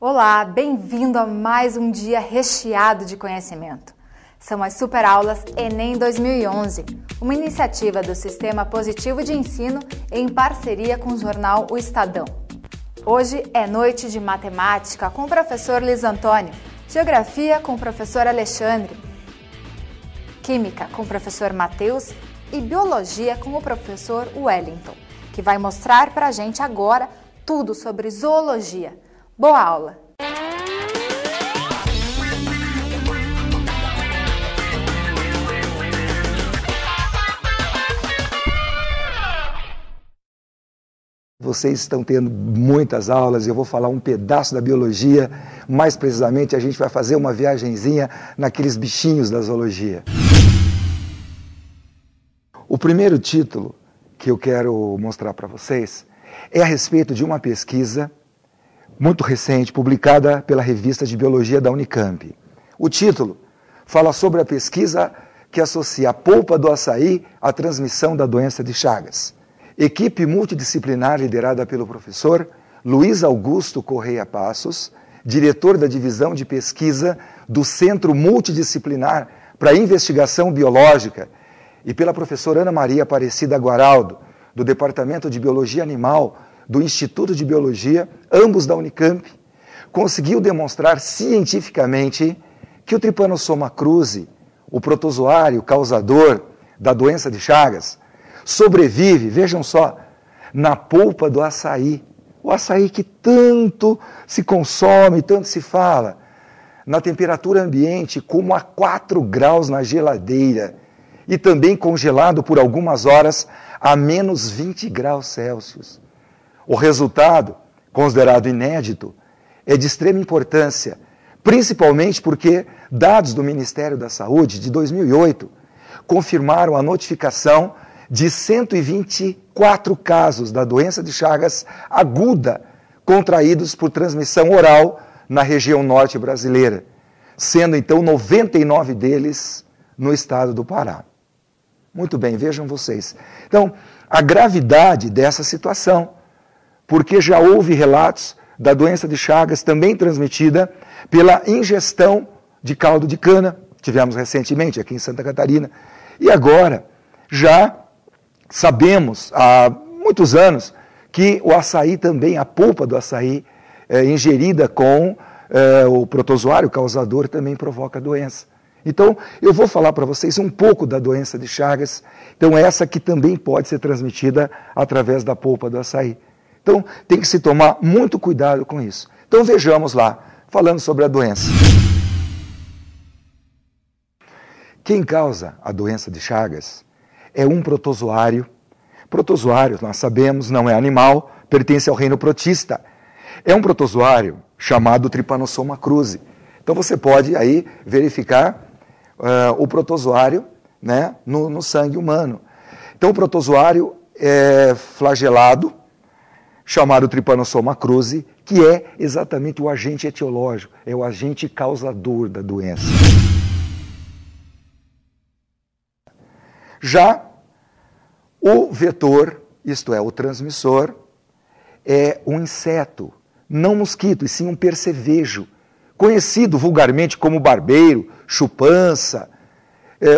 Olá, bem-vindo a mais um dia recheado de conhecimento. São as Superaulas Enem 2011, uma iniciativa do Sistema Positivo de Ensino em parceria com o jornal O Estadão. Hoje é noite de matemática com o professor Luiz Antônio, geografia com o professor Alexandre, química com o professor Matheus e biologia com o professor Wellington, que vai mostrar para a gente agora tudo sobre zoologia. Boa aula! Vocês estão tendo muitas aulas, eu vou falar um pedaço da biologia, mais precisamente a gente vai fazer uma viagenzinha naqueles bichinhos da zoologia. O primeiro título que eu quero mostrar para vocês é a respeito de uma pesquisa muito recente, publicada pela revista de biologia da Unicamp. O título fala sobre a pesquisa que associa a polpa do açaí à transmissão da doença de Chagas. Equipe multidisciplinar liderada pelo professor Luiz Augusto Correia Passos, diretor da divisão de pesquisa do Centro Multidisciplinar para Investigação Biológica, e pela professora Ana Maria Aparecida Guaraldo, do Departamento de Biologia Animal do Instituto de Biologia, ambos da Unicamp, conseguiu demonstrar cientificamente que o Trypanosoma cruzi, o protozoário causador da doença de Chagas, sobrevive, vejam só, na polpa do açaí. O açaí que tanto se consome, tanto se fala, na temperatura ambiente, como a 4 graus na geladeira, e também congelado por algumas horas a menos 20 graus Celsius. O resultado, considerado inédito, é de extrema importância, principalmente porque dados do Ministério da Saúde de 2008 confirmaram a notificação de 124 casos da doença de Chagas aguda contraídos por transmissão oral na região norte brasileira, sendo então 99 deles no estado do Pará. Muito bem, vejam vocês. Então, a gravidade dessa situação, porque já houve relatos da doença de Chagas também transmitida pela ingestão de caldo de cana, tivemos recentemente aqui em Santa Catarina, e agora já sabemos há muitos anos que o açaí também, a polpa do açaí ingerida com o protozoário causador também provoca doença. Então, eu vou falar para vocês um pouco da doença de Chagas, então essa que também pode ser transmitida através da polpa do açaí. Então, tem que se tomar muito cuidado com isso. Então, vejamos lá, falando sobre a doença. Quem causa a doença de Chagas é um protozoário. Protozoário, nós sabemos, não é animal, pertence ao reino protista. É um protozoário chamado Trypanosoma cruzi. Então, você pode aí verificar o protozoário, né, no sangue humano. Então, o protozoário é flagelado, chamado Trypanosoma cruzi, que é exatamente o agente etiológico, é o agente causador da doença. Já o vetor, isto é, o transmissor, é um inseto, não mosquito, e sim um percevejo, conhecido vulgarmente como barbeiro, chupança.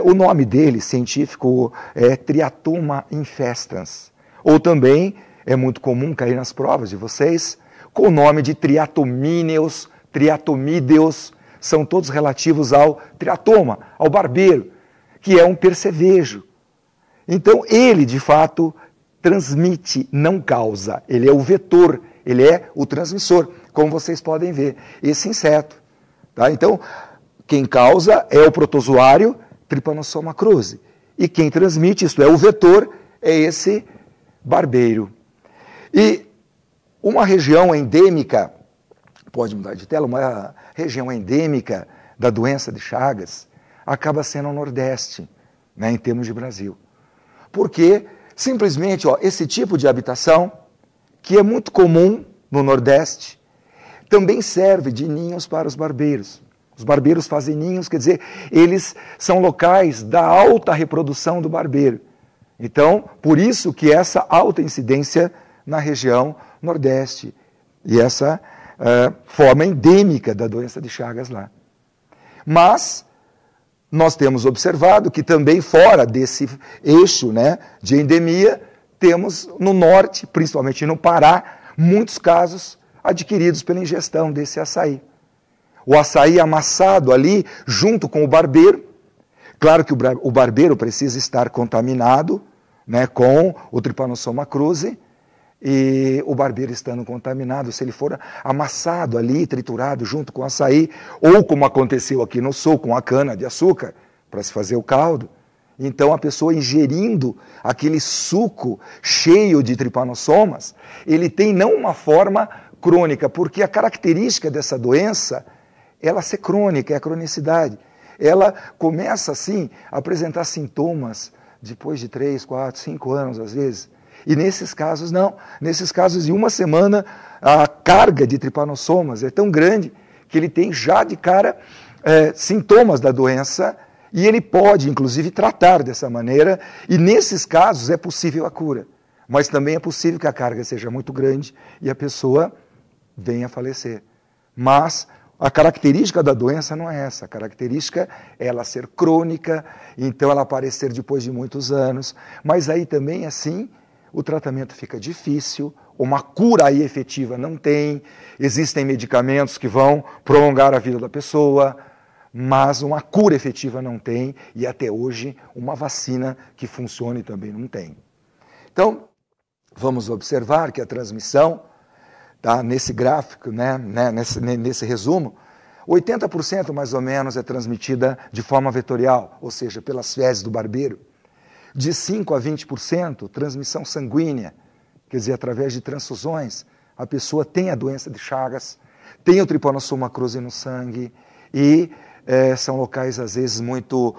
O nome dele, científico, é Triatoma infestans, ou também é muito comum cair nas provas de vocês, com o nome de Triatomíneos, Triatomídeos, são todos relativos ao triatoma, ao barbeiro, que é um percevejo. Então, ele, de fato, transmite, não causa. Ele é o vetor, ele é o transmissor, como vocês podem ver, esse inseto. Tá? Então, quem causa é o protozoário Trypanosoma cruzi. E quem transmite, isto é, o vetor, é esse barbeiro. E uma região endêmica, pode mudar de tela, uma região endêmica da doença de Chagas acaba sendo o Nordeste, né, em termos de Brasil. Porque, simplesmente, esse tipo de habitação, que é muito comum no Nordeste, também serve de ninhos para os barbeiros. Os barbeiros fazem ninhos, quer dizer, eles são locais da alta reprodução do barbeiro. Então, por isso que essa alta incidência na região Nordeste. E essa forma endêmica da doença de Chagas lá. Mas nós temos observado que também fora desse eixo, né, de endemia, temos no norte, principalmente no Pará, muitos casos adquiridos pela ingestão desse açaí. O açaí amassado ali, junto com o barbeiro. Claro que o barbeiro precisa estar contaminado, né, com o Trypanosoma cruzi, e o barbeiro estando contaminado, se ele for amassado ali, triturado junto com o açaí, ou como aconteceu aqui no sul, com a cana-de-açúcar, para se fazer o caldo, então a pessoa ingerindo aquele suco cheio de tripanossomas, ele tem não uma forma crônica, porque a característica dessa doença, ela ser crônica, é a cronicidade. Ela começa, assim, a apresentar sintomas depois de 3, 4, 5 anos, às vezes. E nesses casos, não. Nesses casos, em uma semana, a carga de tripanossomas é tão grande que ele tem já de cara sintomas da doença e ele pode, inclusive, tratar dessa maneira. E nesses casos é possível a cura. Mas também é possível que a carga seja muito grande e a pessoa venha a falecer. Mas a característica da doença não é essa. A característica é ela ser crônica, então ela aparecer depois de muitos anos. Mas aí também, assim, o tratamento fica difícil, uma cura aí efetiva não tem, existem medicamentos que vão prolongar a vida da pessoa, mas uma cura efetiva não tem, e até hoje uma vacina que funcione também não tem. Então, vamos observar que a transmissão, tá, nesse gráfico, né, nesse resumo, 80% mais ou menos é transmitida de forma vetorial, ou seja, pelas fezes do barbeiro. De 5% a 20%, transmissão sanguínea, quer dizer, através de transfusões, a pessoa tem a doença de Chagas, tem o Trypanosoma cruzi no sangue, e são locais, às vezes, muito,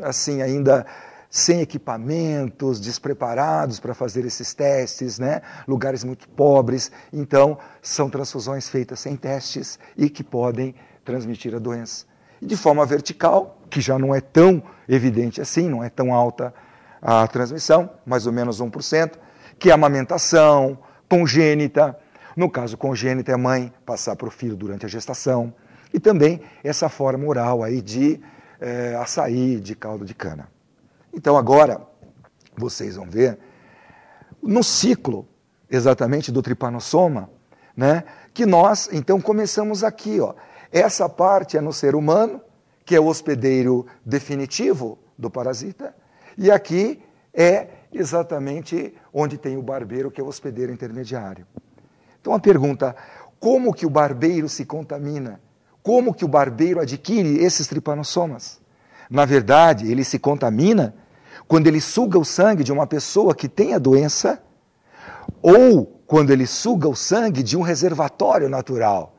assim, ainda sem equipamentos, despreparados para fazer esses testes, né? Lugares muito pobres, então são transfusões feitas sem testes e que podem transmitir a doença. E de forma vertical, que já não é tão evidente assim, não é tão alta a transmissão, mais ou menos 1%, que é a amamentação congênita. No caso congênita, é a mãe passar para o filho durante a gestação. E também essa forma oral aí de açaí, de caldo de cana. Então agora, vocês vão ver, no ciclo exatamente do Trypanosoma, né, que nós então começamos aqui, ó. Essa parte é no ser humano, que é o hospedeiro definitivo do parasita, e aqui é exatamente onde tem o barbeiro, que é o hospedeiro intermediário. Então a pergunta, como que o barbeiro se contamina? Como que o barbeiro adquire esses tripanossomas? Na verdade, ele se contamina quando ele suga o sangue de uma pessoa que tem a doença ou quando ele suga o sangue de um reservatório natural.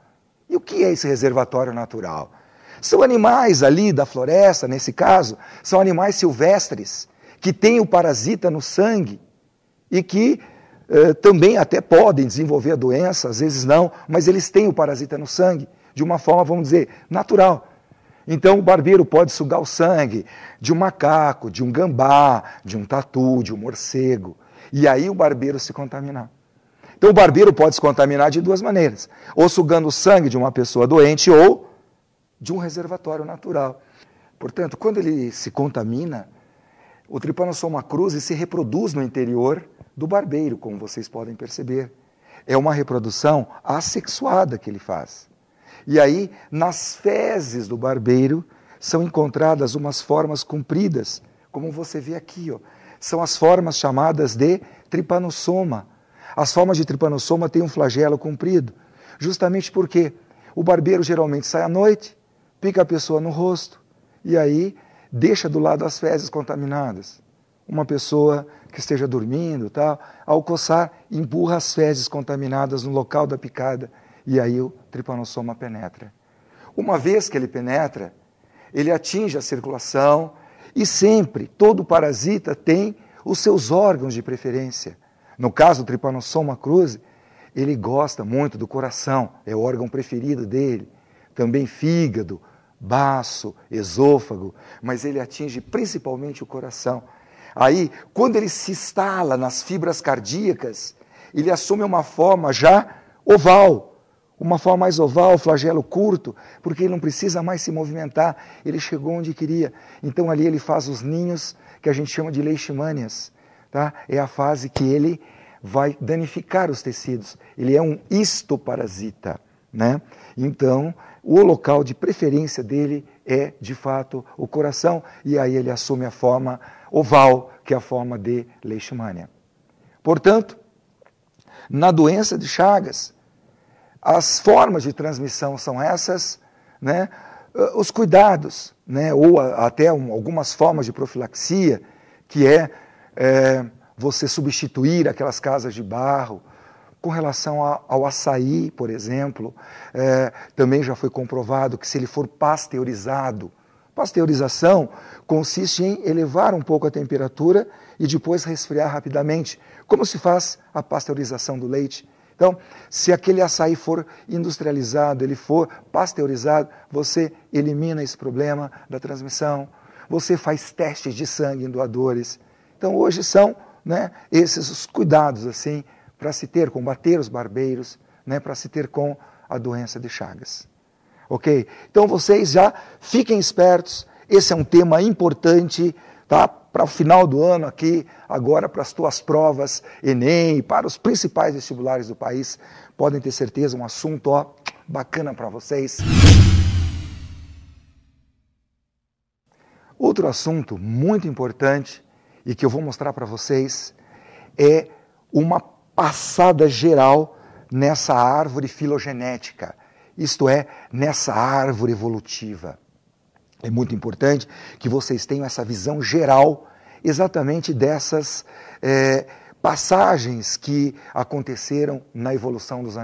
E o que é esse reservatório natural? São animais ali da floresta, nesse caso, são animais silvestres que têm o parasita no sangue e que também até podem desenvolver a doença, às vezes não, mas eles têm o parasita no sangue de uma forma, vamos dizer, natural. Então o barbeiro pode sugar o sangue de um macaco, de um gambá, de um tatu, de um morcego, e aí o barbeiro se contaminar. Então o barbeiro pode se contaminar de duas maneiras, ou sugando o sangue de uma pessoa doente ou de um reservatório natural. Portanto, quando ele se contamina, o Trypanosoma cruzi se reproduz no interior do barbeiro, como vocês podem perceber. É uma reprodução assexuada que ele faz. E aí, nas fezes do barbeiro, são encontradas umas formas compridas, como você vê aqui, ó. São as formas chamadas de Trypanosoma. As formas de Trypanosoma têm um flagelo comprido, justamente porque o barbeiro geralmente sai à noite, pica a pessoa no rosto, e aí deixa do lado as fezes contaminadas. Uma pessoa que esteja dormindo, tal, ao coçar, empurra as fezes contaminadas no local da picada, e aí o Trypanosoma penetra. Uma vez que ele penetra, ele atinge a circulação e sempre, todo parasita tem os seus órgãos de preferência. No caso do Trypanosoma cruzi, ele gosta muito do coração, é o órgão preferido dele. Também fígado, baço, esôfago, mas ele atinge principalmente o coração. Aí, quando ele se instala nas fibras cardíacas, ele assume uma forma já oval, uma forma mais oval, flagelo curto, porque ele não precisa mais se movimentar, ele chegou onde queria. Então ali ele faz os ninhos que a gente chama de leishmanias, tá? É a fase que ele vai danificar os tecidos, ele é um histoparasita, né? Então o local de preferência dele é de fato o coração, e aí ele assume a forma oval, que é a forma de leishmania. Portanto, na doença de Chagas, as formas de transmissão são essas, né? Os cuidados, né? Ou até algumas formas de profilaxia, que é você substituir aquelas casas de barro. Com relação ao açaí, por exemplo, também já foi comprovado que se ele for pasteurizado, pasteurização consiste em elevar um pouco a temperatura e depois resfriar rapidamente, como se faz a pasteurização do leite. Então, se aquele açaí for industrializado, ele for pasteurizado, você elimina esse problema da transmissão, você faz testes de sangue em doadores. Então, hoje são, né, esses os cuidados assim para se ter, combater os barbeiros, né, para se ter com a doença de Chagas. Ok? Então, vocês já fiquem espertos, esse é um tema importante, tá? Para o final do ano aqui, agora para as tuas provas, Enem, para os principais vestibulares do país, podem ter certeza, um assunto bacana para vocês. Outro assunto muito importante e que eu vou mostrar para vocês é uma passada geral nessa árvore filogenética, isto é, nessa árvore evolutiva. É muito importante que vocês tenham essa visão geral exatamente dessas passagens que aconteceram na evolução dos animais.